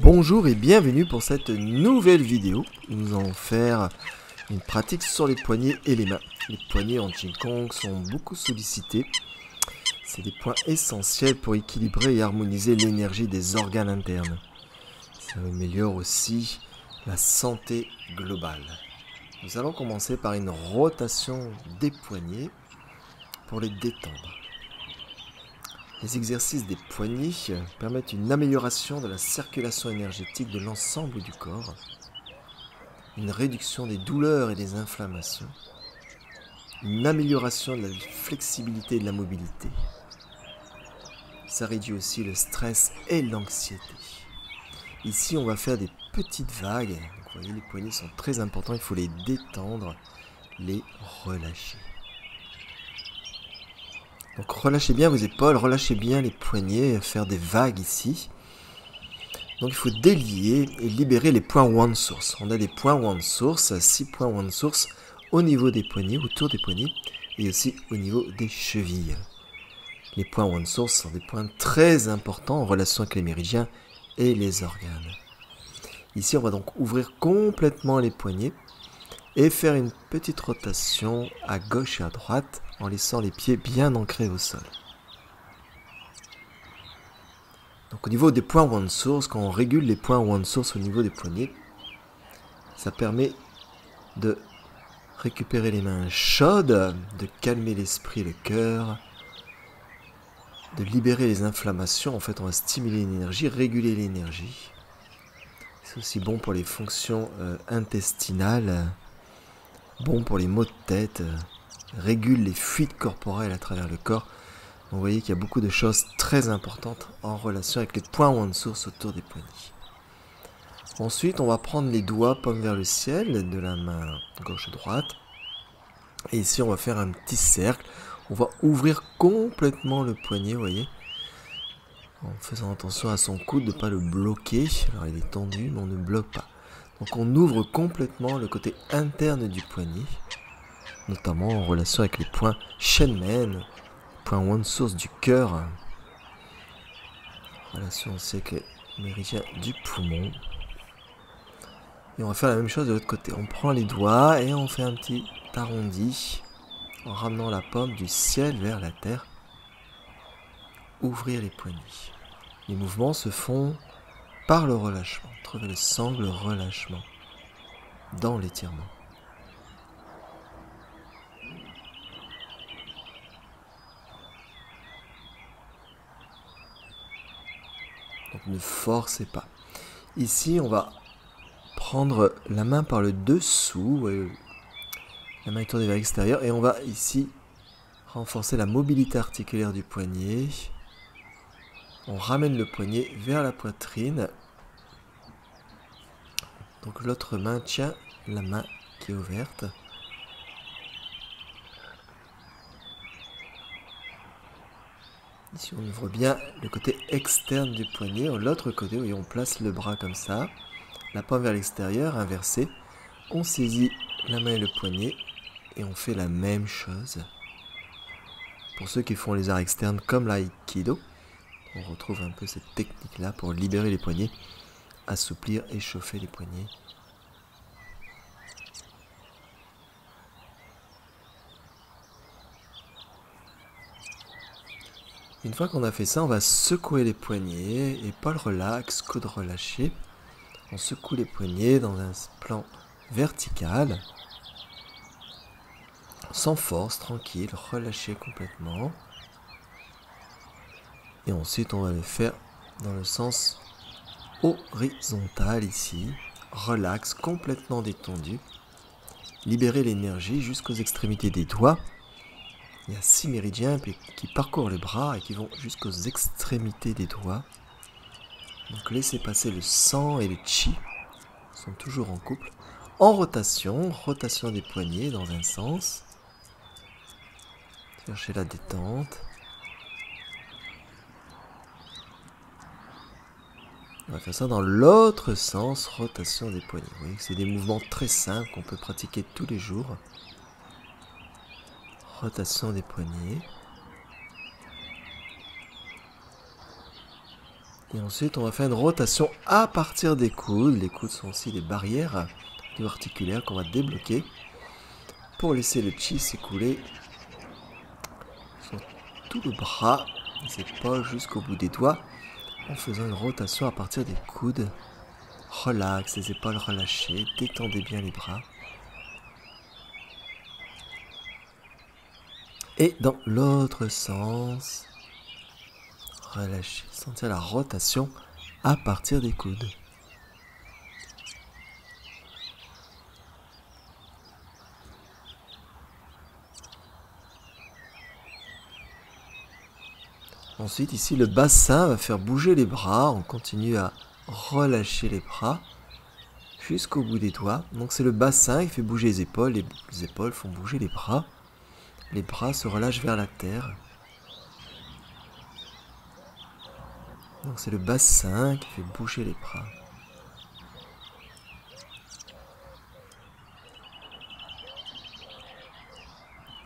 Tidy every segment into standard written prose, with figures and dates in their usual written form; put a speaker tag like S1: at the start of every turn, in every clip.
S1: Bonjour et bienvenue pour cette nouvelle vidéo. Nous allons faire une pratique sur les poignets et les mains. Les poignets en Qigong sont beaucoup sollicités. C'est des points essentiels pour équilibrer et harmoniser l'énergie des organes internes. Ça améliore aussi la santé globale. Nous allons commencer par une rotation des poignets pour les détendre. Les exercices des poignets permettent une amélioration de la circulation énergétique de l'ensemble du corps, une réduction des douleurs et des inflammations, une amélioration de la flexibilité et de la mobilité. Ça réduit aussi le stress et l'anxiété. Ici, on va faire des petites vagues. Donc, vous voyez, les poignets sont très importants, il faut les détendre, les relâcher. Donc relâchez bien vos épaules, relâchez bien les poignets, faire des vagues ici. Donc il faut délier et libérer les points One Source. On a des points One Source, 6 points One Source au niveau des poignets, autour des poignets, et aussi au niveau des chevilles. Les points One Source sont des points très importants en relation avec les méridiens et les organes. Ici on va donc ouvrir complètement les poignets et faire une petite rotation à gauche et à droite en laissant les pieds bien ancrés au sol. Donc au niveau des points One Source, quand on régule les points One Source au niveau des poignets, ça permet de récupérer les mains chaudes, de calmer l'esprit et le cœur, de libérer les inflammations. En fait, on va stimuler l'énergie, réguler l'énergie. C'est aussi bon pour les fonctions intestinales, bon pour les maux de tête, régule les fuites corporelles à travers le corps. Vous voyez qu'il y a beaucoup de choses très importantes en relation avec les points One Source autour des poignets. Ensuite, on va prendre les doigts paume vers le ciel de la main gauche-droite. Et ici, on va faire un petit cercle. On va ouvrir complètement le poignet, vous voyez, en faisant attention à son coude de ne pas le bloquer. Alors, il est tendu, mais on ne bloque pas. Donc, on ouvre complètement le côté interne du poignet, notamment en relation avec les points Shenmen, point One Source du cœur, relation aussi avec les méridiens du poumon. Et on va faire la même chose de l'autre côté. On prend les doigts et on fait un petit arrondi en ramenant la paume du ciel vers la terre. Ouvrir les poignets. Les mouvements se font par le relâchement. Trouver le sangle relâchement dans l'étirement. Donc ne forcez pas. Ici, on va prendre la main par le dessous, la main est tournée vers l'extérieur, et on va ici renforcer la mobilité articulaire du poignet. On ramène le poignet vers la poitrine. Donc l'autre main tient la main qui est ouverte. Ici on ouvre bien le côté externe du poignet. L'autre côté, oui, on place le bras comme ça. La paume vers l'extérieur, inversée. On saisit la main et le poignet et on fait la même chose. Pour ceux qui font les arts externes comme l'aïkido, on retrouve un peu cette technique-là pour libérer les poignets, assouplir, échauffer les poignets. Une fois qu'on a fait ça, on va secouer les poignets, épaules relax, coudes relâchés. On secoue les poignets dans un plan vertical, sans force, tranquille, relâché complètement. Et ensuite, on va le faire dans le sens horizontal ici. Relax, complètement détendu. Libérer l'énergie jusqu'aux extrémités des doigts. Il y a 6 méridiens qui parcourent les bras et qui vont jusqu'aux extrémités des doigts. Donc laissez passer le sang et le chi. Ils sont toujours en couple. En rotation, rotation des poignets dans un sens. Cherchez la détente. On va faire ça dans l'autre sens, rotation des poignets. Vous voyez que c'est des mouvements très simples qu'on peut pratiquer tous les jours. Rotation des poignets. Et ensuite, on va faire une rotation à partir des coudes. Les coudes sont aussi des barrières articulaires qu'on va débloquer pour laisser le chi s'écouler sur tout le bras, les épaules jusqu'au bout des doigts, en faisant une rotation à partir des coudes. Relax, les épaules relâchées, détendez bien les bras. Et dans l'autre sens, relâchez, sentir la rotation à partir des coudes. Ensuite, ici, le bassin va faire bouger les bras. On continue à relâcher les bras jusqu'au bout des doigts. Donc, c'est le bassin qui fait bouger les épaules. Les épaules font bouger les bras. Les bras se relâchent vers la terre. Donc, c'est le bassin qui fait bouger les bras.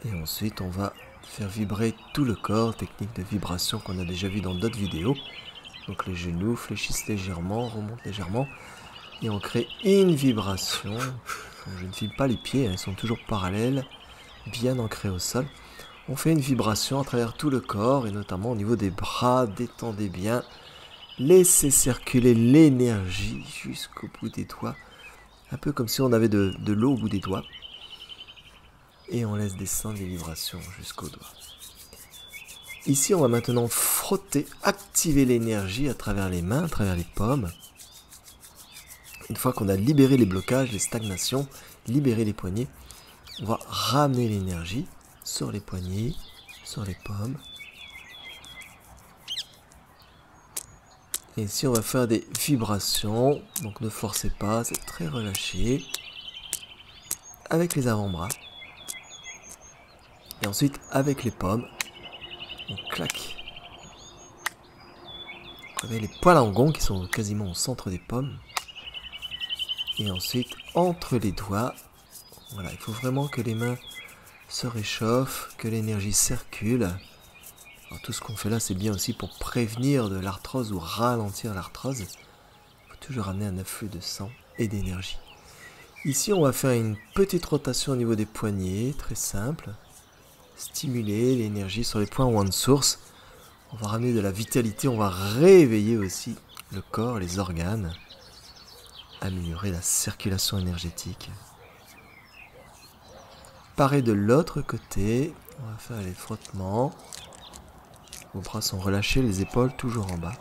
S1: Et ensuite, on va faire vibrer tout le corps, technique de vibration qu'on a déjà vu dans d'autres vidéos. Donc les genoux fléchissent légèrement, remontent légèrement, et on crée une vibration. Donc, je ne filme pas les pieds, ils sont toujours parallèles, bien ancrés au sol. On fait une vibration à travers tout le corps, et notamment au niveau des bras, détendez bien. Laissez circuler l'énergie jusqu'au bout des doigts, un peu comme si on avait de l'eau au bout des doigts. Et on laisse descendre les vibrations jusqu'aux doigts. Ici, on va maintenant frotter, activer l'énergie à travers les mains, à travers les paumes. Une fois qu'on a libéré les blocages, les stagnations, libéré les poignets, on va ramener l'énergie sur les poignets, sur les paumes. Et ici, on va faire des vibrations. Donc ne forcez pas, c'est très relâché. Avec les avant-bras. Et ensuite, avec les paumes, on claque. Vous avez les poils qui sont quasiment au centre des paumes. Et ensuite, entre les doigts, voilà, il faut vraiment que les mains se réchauffent, que l'énergie circule. Alors, tout ce qu'on fait là, c'est bien aussi pour prévenir de l'arthrose ou ralentir l'arthrose. Il faut toujours amener un afflux de sang et d'énergie. Ici, on va faire une petite rotation au niveau des poignets, très simple. Stimuler l'énergie sur les points One Source. On va ramener de la vitalité, on va réveiller aussi le corps, les organes. Améliorer la circulation énergétique. Pareil de l'autre côté, on va faire les frottements. Vos bras sont relâchés, les épaules toujours en bas.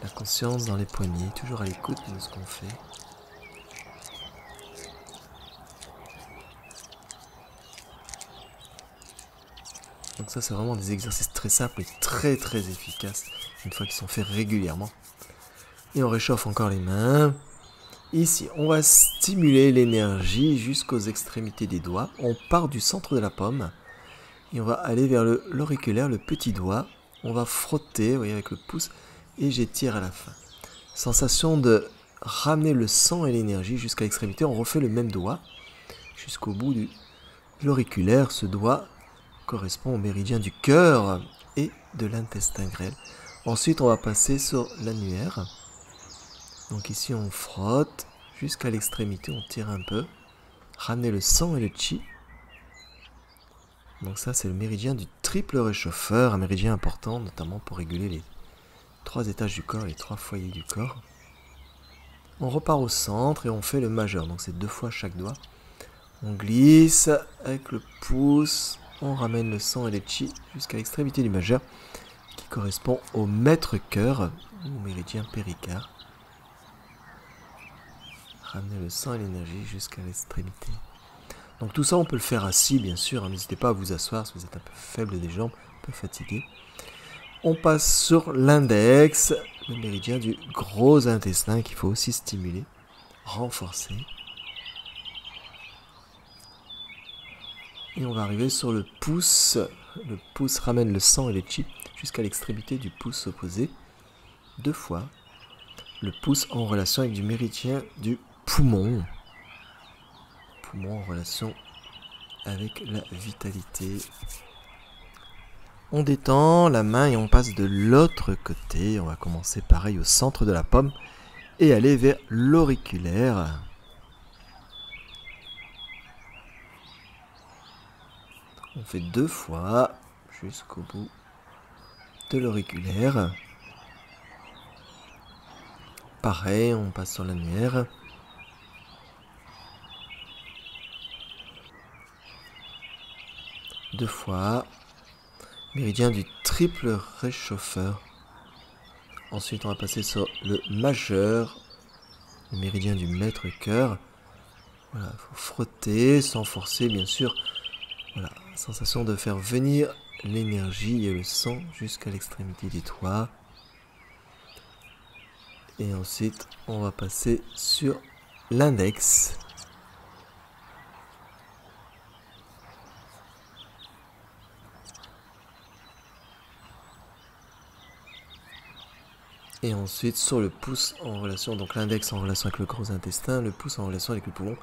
S1: La conscience dans les poignets, toujours à l'écoute de ce qu'on fait. Donc ça, c'est vraiment des exercices très simples et très très efficaces, une fois qu'ils sont faits régulièrement. Et on réchauffe encore les mains. Ici, on va stimuler l'énergie jusqu'aux extrémités des doigts. On part du centre de la paume et on va aller vers l'auriculaire, le petit doigt. On va frotter, vous voyez, avec le pouce et j'étire à la fin. Sensation de ramener le sang et l'énergie jusqu'à l'extrémité. On refait le même doigt jusqu'au bout de l'auriculaire. Ce doigt correspond au méridien du cœur et de l'intestin grêle. Ensuite, on va passer sur l'annulaire. Donc ici, on frotte jusqu'à l'extrémité, on tire un peu. Ramener le sang et le chi. Donc ça, c'est le méridien du triple réchauffeur, un méridien important, notamment pour réguler les 3 étages du corps, les 3 foyers du corps. On repart au centre et on fait le majeur, donc c'est 2 fois chaque doigt. On glisse avec le pouce. On ramène le sang et les chi jusqu'à l'extrémité du majeur qui correspond au maître-cœur, au méridien péricarde. Ramener le sang et l'énergie jusqu'à l'extrémité. Donc tout ça, on peut le faire assis, bien sûr. N'hésitez pas à vous asseoir si vous êtes un peu faible des jambes, un peu fatigué. On passe sur l'index, le méridien du gros intestin qu'il faut aussi stimuler, renforcer. Et on va arriver sur le pouce. Le pouce ramène le sang et les chi jusqu'à l'extrémité du pouce opposé. 2 fois. Le pouce en relation avec du méridien du poumon. Poumon en relation avec la vitalité. On détend la main et on passe de l'autre côté. On va commencer pareil au centre de la paume et aller vers l'auriculaire. On fait 2 fois jusqu'au bout de l'auriculaire. Pareil, on passe sur l'annulaire. Deux fois. Méridien du triple réchauffeur. Ensuite, on va passer sur le majeur. Le méridien du maître-cœur. Voilà, il faut frotter sans forcer, bien sûr. Voilà, sensation de faire venir l'énergie et le sang jusqu'à l'extrémité des doigts. Et ensuite, on va passer sur l'index. Et ensuite sur le pouce en relation, donc l'index en relation avec le gros intestin, le pouce en relation avec le poumon.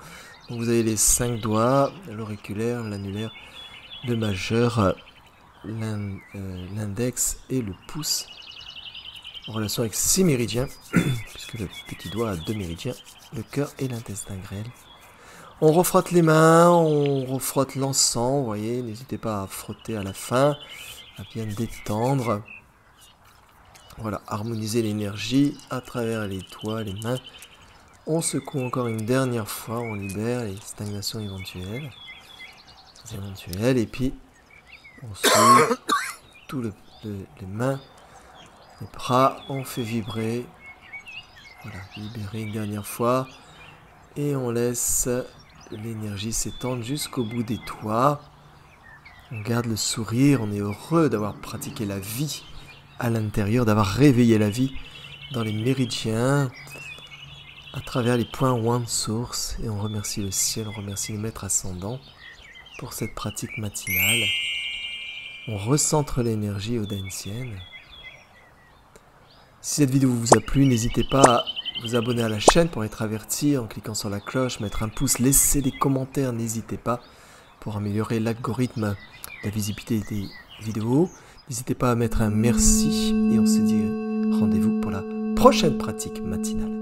S1: Donc vous avez les 5 doigts, l'auriculaire, l'annulaire, le majeur, l'index et le pouce en relation avec 6 méridiens, puisque le petit doigt a 2 méridiens, le cœur et l'intestin grêle. On refrotte les mains, on refrotte l'encens, vous voyez, n'hésitez pas à frotter à la fin, à bien détendre. Voilà, harmoniser l'énergie à travers les doigts, les mains. On secoue encore une dernière fois, on libère les stagnations éventuelles. Et puis on suit tous les mains, les bras, on fait vibrer. Voilà, libérer une dernière fois. Et on laisse l'énergie s'étendre jusqu'au bout des doigts. On garde le sourire, on est heureux d'avoir pratiqué la vie à l'intérieur, d'avoir réveillé la vie dans les méridiens à travers les points One Source. Et on remercie le ciel, on remercie le maître ascendant pour cette pratique matinale. On recentre l'énergie audancienne. Si cette vidéo vous a plu, n'hésitez pas à vous abonner à la chaîne pour être averti en cliquant sur la cloche, mettre un pouce, laisser des commentaires, n'hésitez pas, pour améliorer l'algorithme, la visibilité des vidéos. N'hésitez pas à mettre un merci et on se dit rendez-vous pour la prochaine pratique matinale.